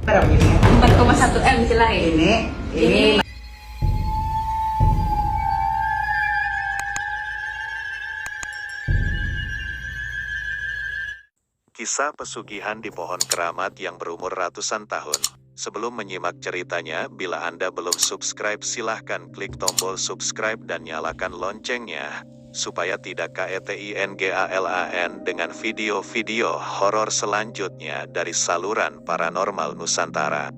Berapa ini? 4,1 M sila Ini. Kisah pesugihan di pohon keramat yang berumur ratusan tahun. Sebelum menyimak ceritanya, bila Anda belum subscribe silahkan klik tombol subscribe dan nyalakan loncengnya, supaya tidak ketinggalan dengan video-video horor selanjutnya dari saluran paranormal Nusantara.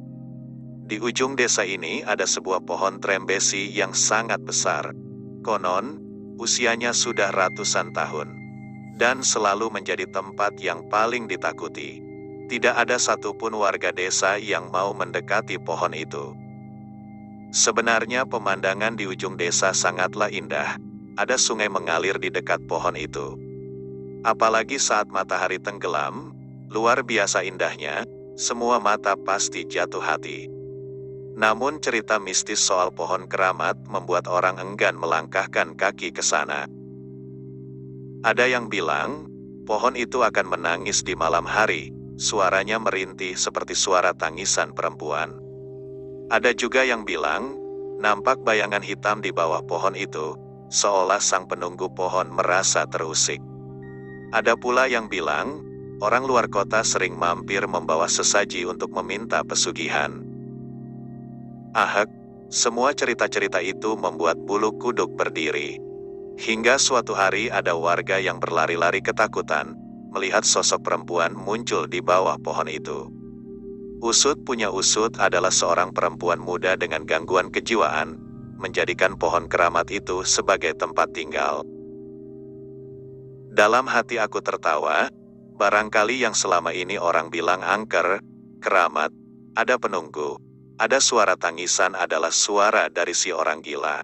Di ujung desa ini ada sebuah pohon trembesi yang sangat besar. Konon, usianya sudah ratusan tahun. Dan selalu menjadi tempat yang paling ditakuti. Tidak ada satupun warga desa yang mau mendekati pohon itu. Sebenarnya pemandangan di ujung desa sangatlah indah. Ada sungai mengalir di dekat pohon itu. Apalagi saat matahari tenggelam, luar biasa indahnya, semua mata pasti jatuh hati. Namun cerita mistis soal pohon keramat membuat orang enggan melangkahkan kaki ke sana. Ada yang bilang, pohon itu akan menangis di malam hari, suaranya merintih seperti suara tangisan perempuan. Ada juga yang bilang, nampak bayangan hitam di bawah pohon itu, seolah sang penunggu pohon merasa terusik. Ada pula yang bilang, orang luar kota sering mampir membawa sesaji untuk meminta pesugihan. Ahak, semua cerita-cerita itu membuat bulu kuduk berdiri. Hingga suatu hari ada warga yang berlari-lari ketakutan, melihat sosok perempuan muncul di bawah pohon itu. Usut punya usut adalah seorang perempuan muda dengan gangguan kejiwaan, menjadikan pohon keramat itu sebagai tempat tinggal. Dalam hati aku tertawa, barangkali yang selama ini orang bilang angker, keramat, ada penunggu, ada suara tangisan adalah suara dari si orang gila.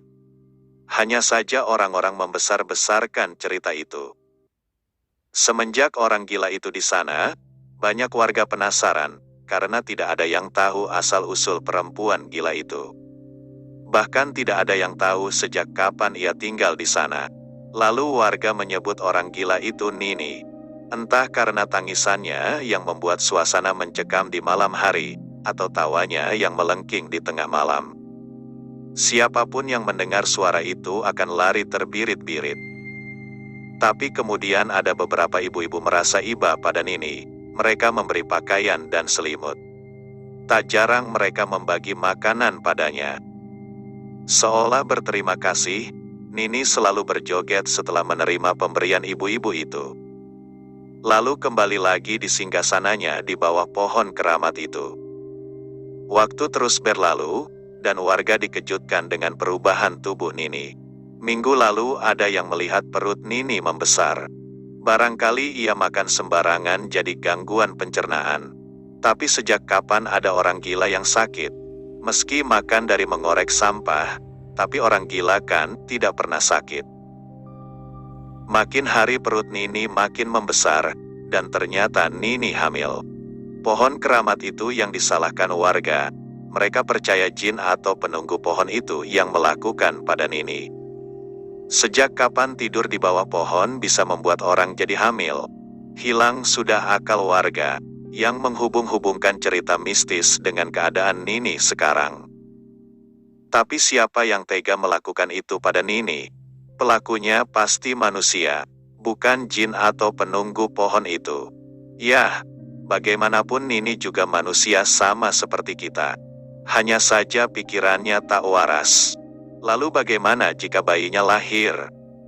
Hanya saja orang-orang membesar-besarkan cerita itu. Semenjak orang gila itu di sana, banyak warga penasaran, karena tidak ada yang tahu asal-usul perempuan gila itu. Bahkan tidak ada yang tahu sejak kapan ia tinggal di sana. Lalu warga menyebut orang gila itu Nini. Entah karena tangisannya yang membuat suasana mencekam di malam hari, atau tawanya yang melengking di tengah malam. Siapapun yang mendengar suara itu akan lari terbirit-birit. Tapi kemudian ada beberapa ibu-ibu merasa iba pada Nini. Mereka memberi pakaian dan selimut. Tak jarang mereka membagi makanan padanya. Seolah berterima kasih, Nini selalu berjoget setelah menerima pemberian ibu-ibu itu. Lalu kembali lagi di singgasananya di bawah pohon keramat itu. Waktu terus berlalu, dan warga dikejutkan dengan perubahan tubuh Nini. Minggu lalu ada yang melihat perut Nini membesar. Barangkali ia makan sembarangan jadi gangguan pencernaan. Tapi sejak kapan ada orang gila yang sakit? Meski makan dari mengorek sampah, tapi orang gila kan tidak pernah sakit. Makin hari perut Nini makin membesar, dan ternyata Nini hamil. Pohon keramat itu yang disalahkan warga. Mereka percaya jin atau penunggu pohon itu yang melakukan pada Nini. Sejak kapan tidur di bawah pohon bisa membuat orang jadi hamil? Hilang sudah akal warga, yang menghubung-hubungkan cerita mistis dengan keadaan Nini sekarang. Tapi siapa yang tega melakukan itu pada Nini? Pelakunya pasti manusia, bukan jin atau penunggu pohon itu. Yah, bagaimanapun Nini juga manusia sama seperti kita. Hanya saja pikirannya tak waras. Lalu bagaimana jika bayinya lahir?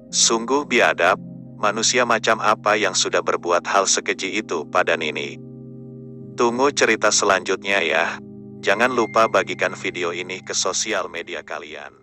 Sungguh biadab, manusia macam apa yang sudah berbuat hal sekeji itu pada Nini? Tunggu cerita selanjutnya ya. Jangan lupa bagikan video ini ke sosial media kalian.